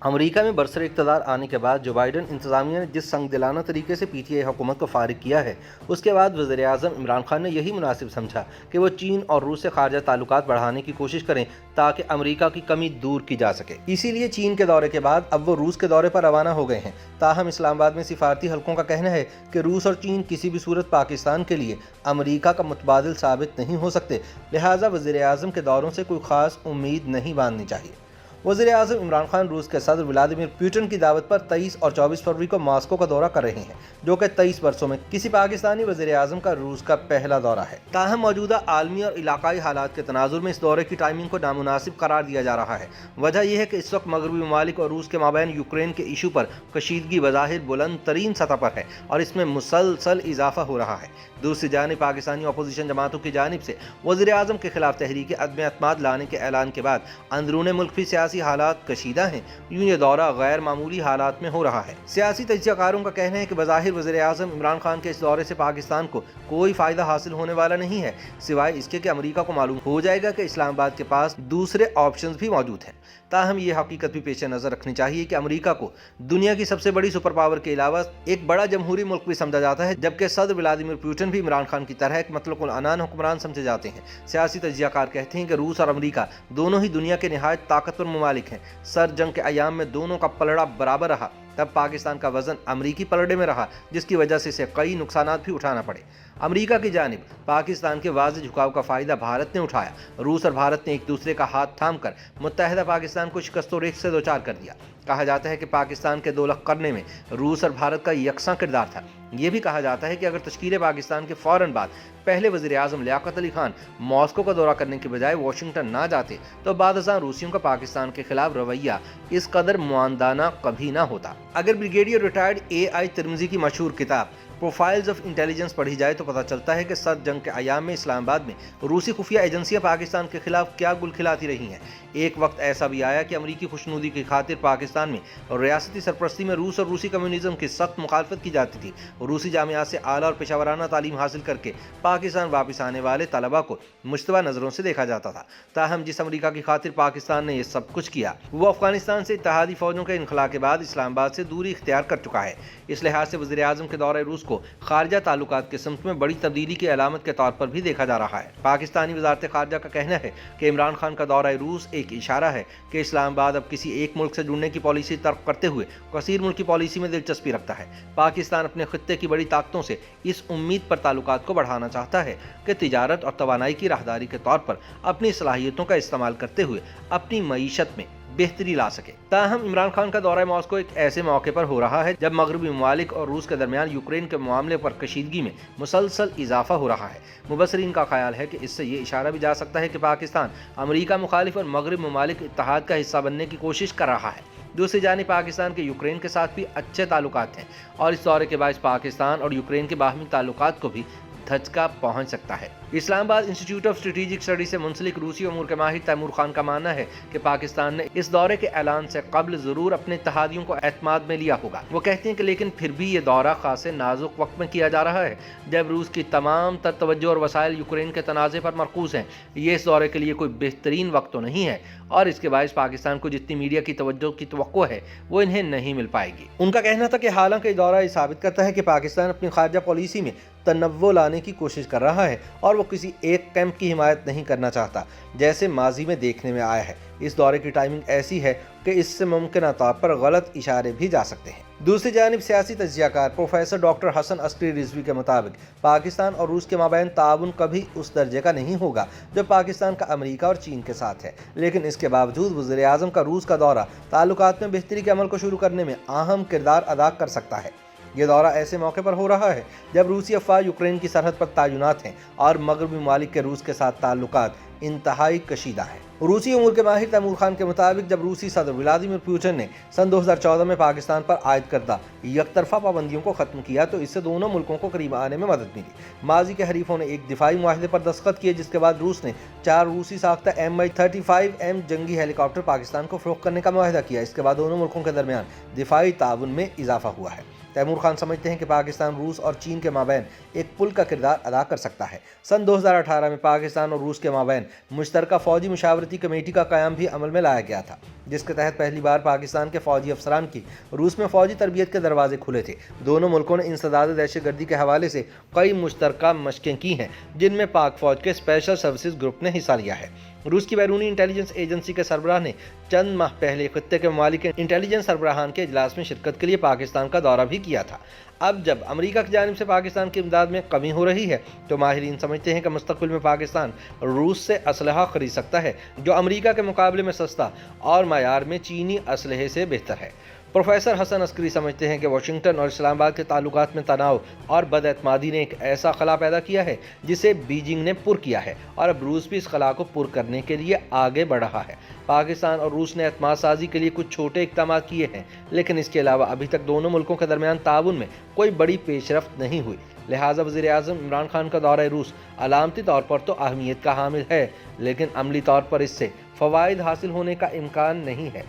امریکہ میں برسر اقتدار آنے کے بعد جو بائیڈن انتظامیہ نے جس سنگ دلانہ طریقے سے پی ٹی آئی حکومت کو فارغ کیا ہے، اس کے بعد وزیر اعظم عمران خان نے یہی مناسب سمجھا کہ وہ چین اور روس سے خارجہ تعلقات بڑھانے کی کوشش کریں تاکہ امریکہ کی کمی دور کی جا سکے۔ اسی لیے چین کے دورے کے بعد اب وہ روس کے دورے پر روانہ ہو گئے ہیں۔ تاہم اسلام آباد میں سفارتی حلقوں کا کہنا ہے کہ روس اور چین کسی بھی صورت پاکستان کے لیے امریکہ کا متبادل ثابت نہیں ہو سکتے، لہٰذا وزیر اعظم کے دوروں سے کوئی خاص امید نہیں باندھنی چاہیے۔ وزیر اعظم عمران خان روس کے صدر ولادیمیر پوٹن کی دعوت پر 23 اور 24 فروری کو ماسکو کا دورہ کر رہے ہیں، جو کہ 23 برسوں میں کسی پاکستانی وزیر اعظم کا روس کا پہلا دورہ ہے۔ تاہم موجودہ عالمی اور علاقائی حالات کے تناظر میں اس دورے کی ٹائمنگ کو نامناسب قرار دیا جا رہا ہے۔ وجہ یہ ہے کہ اس وقت مغربی ممالک اور روس کے مابین یوکرین کے ایشو پر کشیدگی بظاہر بلند ترین سطح پر ہے اور اس میں مسلسل اضافہ ہو رہا ہے۔ دوسری جانب پاکستانی اپوزیشن جماعتوں کی جانب سے وزیر اعظم کے خلاف تحریک عدم اعتماد لانے کے اعلان کے بعد اندرون ملک بھی سیاسی حالات کشیدہ ہیں۔ یوں یہ دورہ غیر معمولی حالات میں ہو رہا ہے۔ سیاسی تجزیہ کاروں کا کہنا ہے کہ بظاہر وزیر اعظم عمران خان کے اس دورے سے پاکستان کو کوئی فائدہ حاصل ہونے والا نہیں ہے، سوائے اس کے کہ امریکہ کو معلوم ہو جائے گا کہ اسلام آباد کے پاس دوسرے آپشنز بھی موجود ہیں۔ تاہم یہ حقیقت بھی پیش نظر رکھنی چاہیے کہ امریکہ کو دنیا کی سب سے بڑی سپر پاور کے علاوہ ایک بڑا جمہوری ملک بھی سمجھا جاتا ہے، جبکہ صدر ولادیمیر پوٹن بھی عمران خان کی طرح ایک مطلق العنان حکمران سمجھے جاتے ہیں۔ سیاسی تجزیہ کار کہتے ہیں کہ روس اور امریکہ دونوں ہی دنیا کے نہایت طاقتور ممالک ہیں۔ سر جنگ کے ایام میں دونوں کا پلڑا برابر رہا، تب پاکستان کا وزن امریکی پلڑے میں رہا، جس کی وجہ سے اسے کئی نقصانات بھی اٹھانا پڑے۔ امریکہ کی جانب پاکستان کے واضح جھکاؤ کا فائدہ بھارت نے اٹھایا۔ روس اور بھارت نے ایک دوسرے کا ہاتھ تھام کر متحدہ پاکستان کو شکست و ریخت سے دوچار کر دیا۔ کہا جاتا ہے کہ پاکستان کے دو لخ کرنے میں روس اور بھارت کا یکساں کردار تھا۔ یہ بھی کہا جاتا ہے کہ اگر تشکیل پاکستان کے فوراً بعد پہلے وزیر اعظم لیاقت علی خان ماسکو کا دورہ کرنے کے بجائے واشنگٹن نہ جاتے تو بعد ازاں روسیوں کا پاکستان کے خلاف رویہ اس قدر معاندانہ کبھی نہ ہوتا۔ اگر بریگیڈیئر ریٹائرڈ اے آئی ترمزی کی مشہور کتاب پروفائلز آف انٹیلیجنس پڑھی جائے تو پتہ چلتا ہے کہ سر جنگ کے ایام میں اسلام آباد میں روسی خفیہ ایجنسیاں پاکستان کے خلاف کیا گل کھلاتی رہی ہیں۔ ایک وقت ایسا بھی آیا کہ امریکی خوشنودی کی خاطر پاکستان میں ریاستی سرپرستی میں روس اور روسی کمیونزم کی سخت مخالفت کی جاتی تھی۔ روسی جامعات سے اعلیٰ اور پیشہ ورانہ تعلیم حاصل کر کے پاکستان واپس آنے والے طلباء کو مشتبہ نظروں سے دیکھا جاتا تھا۔ تاہم جس امریکہ کی خاطر پاکستان نے یہ سب کچھ کیا، وہ افغانستان سے اتحادی فوجوں کے انخلاء کے بعد اسلام آباد سے دوری اختیار کر چکا ہے۔ اس لحاظ سے وزیر اعظم کے دورہ روس کو خارجہ تعلقات کے سمت میں بڑی تبدیلی کی علامت کے طور پر بھی دیکھا جا رہا ہے۔ پاکستانی وزارت خارجہ کا کہنا ہے کہ عمران خان کا دورہ روس ایک اشارہ ہے کہ اسلام آباد اب کسی ایک ملک سے جڑنے کی پالیسی ترک کرتے ہوئے کثیر ملکی پالیسی میں دلچسپی رکھتا ہے۔ پاکستان اپنے خطے کی بڑی طاقتوں سے اس امید پر تعلقات کو بڑھانا چاہتا ہے کہ تجارت اور توانائی کی راہداری کے طور پر اپنی صلاحیتوں کا استعمال کرتے ہوئے اپنی معیشت میں بہتری لا سکے۔ تاہم عمران خان کا دورہ ماسکو ایک ایسے موقع پر ہو رہا ہے جب مغربی ممالک اور روس کے درمیان یوکرین کے معاملے پر کشیدگی میں مسلسل اضافہ ہو رہا ہے۔ مبصرین کا خیال ہے کہ اس سے یہ اشارہ بھی جا سکتا ہے کہ پاکستان امریکہ مخالف اور مغرب ممالک اتحاد کا حصہ بننے کی کوشش کر رہا ہے۔ دوسری جانب پاکستان کے یوکرین کے ساتھ بھی اچھے تعلقات ہیں اور اس دورے کے باعث پاکستان اور یوکرین کے باہمی تعلقات کو بھی دھچکا پہنچ سکتا ہے۔ اسلام آباد انسٹی ٹیوٹ آف اسٹریٹجک اسٹڈی سے منسلک روسی امور کے ماہر تیمور خان کا ماننا ہے کہ پاکستان نے اس دورے کے اعلان سے قبل ضرور اپنے اتحادیوں کو اعتماد میں لیا ہوگا۔ وہ کہتے ہیں کہ لیکن پھر بھی یہ دورہ خاصے نازک وقت میں کیا جا رہا ہے جب روس کی تمام تر توجہ اور وسائل یوکرین کے تنازع پر مرکوز ہیں۔ یہ اس دورے کے لیے کوئی بہترین وقت تو نہیں ہے اور اس کے باعث پاکستان کو جتنی میڈیا کی توجہ کی توقع ہے وہ انہیں نہیں مل پائے گی۔ ان کا کہنا تھا کہ حالانکہ یہ دورہ یہ ثابت کرتا ہے کہ پاکستان اپنی خارجہ پالیسی میں تنوع لانے کی کوشش کر رہا ہے اور وہ کسی ایک کیمپ کی حمایت نہیں کرنا چاہتا، جیسے ماضی میں دیکھنے میں آیا ہے۔ اس دورے کی ٹائمنگ ایسی ہے کہ اس سے ممکنہ طور پر غلط اشارے بھی جا سکتے ہیں۔ دوسری جانب سیاسی تجزیہ کار پروفیسر ڈاکٹر حسن عسکری رضوی کے مطابق پاکستان اور روس کے مابین تعاون کبھی اس درجے کا نہیں ہوگا جو پاکستان کا امریکہ اور چین کے ساتھ ہے، لیکن اس کے باوجود وزیر اعظم کا روس کا دورہ تعلقات میں بہتری کے عمل کو شروع کرنے میں اہم کردار ادا کر سکتا ہے۔ یہ دورہ ایسے موقع پر ہو رہا ہے جب روسی افواج یوکرین کی سرحد پر تعینات ہیں اور مغربی ممالک کے روس کے ساتھ تعلقات انتہائی کشیدہ ہیں۔ روسی امور کے ماہر تیمور خان کے مطابق جب روسی صدر ولادیمیر پوٹن نے سن 2014 میں پاکستان پر عائد کردہ یک طرفہ پابندیوں کو ختم کیا تو اس سے دونوں ملکوں کو قریب آنے میں مدد ملی۔ ماضی کے حریفوں نے ایک دفاعی معاہدے پر دستخط کیے جس کے بعد روس نے 4 روسی ساختہ Mi-35M جنگی ہیلی کاپٹر پاکستان کو فروخت کرنے کا معاہدہ کیا۔ اس کے بعد دونوں ملکوں کے درمیان دفاعی تعاون میں اضافہ ہوا ہے۔ تیمور خان سمجھتے ہیں کہ پاکستان روس اور چین کے مابین ایک پل کا کردار ادا کر سکتا ہے۔ سن 2018 میں پاکستان اور روس کے مابین مشترکہ فوجی مشاورتی کمیٹی کا قیام بھی عمل میں لایا گیا تھا، جس کے تحت پہلی بار پاکستان کے فوجی افسران کی روس میں فوجی تربیت کے دروازے کھلے تھے۔ دونوں ملکوں نے انسداد دہشت گردی کے حوالے سے کئی مشترکہ مشقیں کی ہیں، جن میں پاک فوج کے اسپیشل سروسز گروپ نے حصہ لیا ہے۔ روس کی بیرونی انٹیلیجنس ایجنسی کے سربراہ نے چند ماہ پہلے خطے کے ممالک کے انٹیلیجنس سربراہان کے اجلاس میں شرکت کے لیے پاکستان کا دورہ بھی کیا تھا۔ اب جب امریکہ کی جانب سے پاکستان کی امداد میں کمی ہو رہی ہے تو ماہرین سمجھتے ہیں کہ مستقبل میں پاکستان روس سے اسلحہ خرید سکتا ہے، جو امریکہ کے مقابلے میں سستا اور معیار میں چینی اسلحے سے بہتر ہے۔ پروفیسر حسن عسکری سمجھتے ہیں کہ واشنگٹن اور اسلام آباد کے تعلقات میں تناؤ اور بد اعتمادی نے ایک ایسا خلا پیدا کیا ہے جسے بیجنگ نے پر کیا ہے، اور اب روس بھی اس خلا کو پر کرنے کے لیے آگے بڑھ رہا ہے۔ پاکستان اور روس نے اعتماد سازی کے لیے کچھ چھوٹے اقدامات کیے ہیں، لیکن اس کے علاوہ ابھی تک دونوں ملکوں کے درمیان تعاون میں کوئی بڑی پیش رفت نہیں ہوئی۔ لہٰذا وزیر اعظم عمران خان کا دورہ روس علامتی طور پر تو اہمیت کا حامل ہے، لیکن عملی طور پر اس سے فوائد حاصل ہونے کا امکان نہیں ہے۔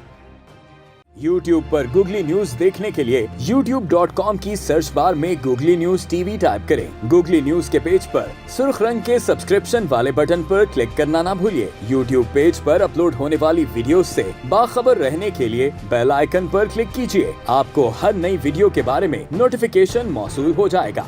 YouTube پر گوگلی نیوز دیکھنے کے لیے youtube.com کی سرچ بار میں googly news T V type کریں۔ گوگلی نیوز کے پیج پر سرخ رنگ کے سبسکرپشن والے بٹن پر کلک کرنا نہ بھولیے۔ YouTube پیج پر اپلوڈ ہونے والی ویڈیوز سے باخبر رہنے کے لیے بیل آئیکن پر کلک کیجیے۔ آپ کو ہر نئی ویڈیو کے بارے میں نوٹیفیکیشن موصول ہو جائے گا۔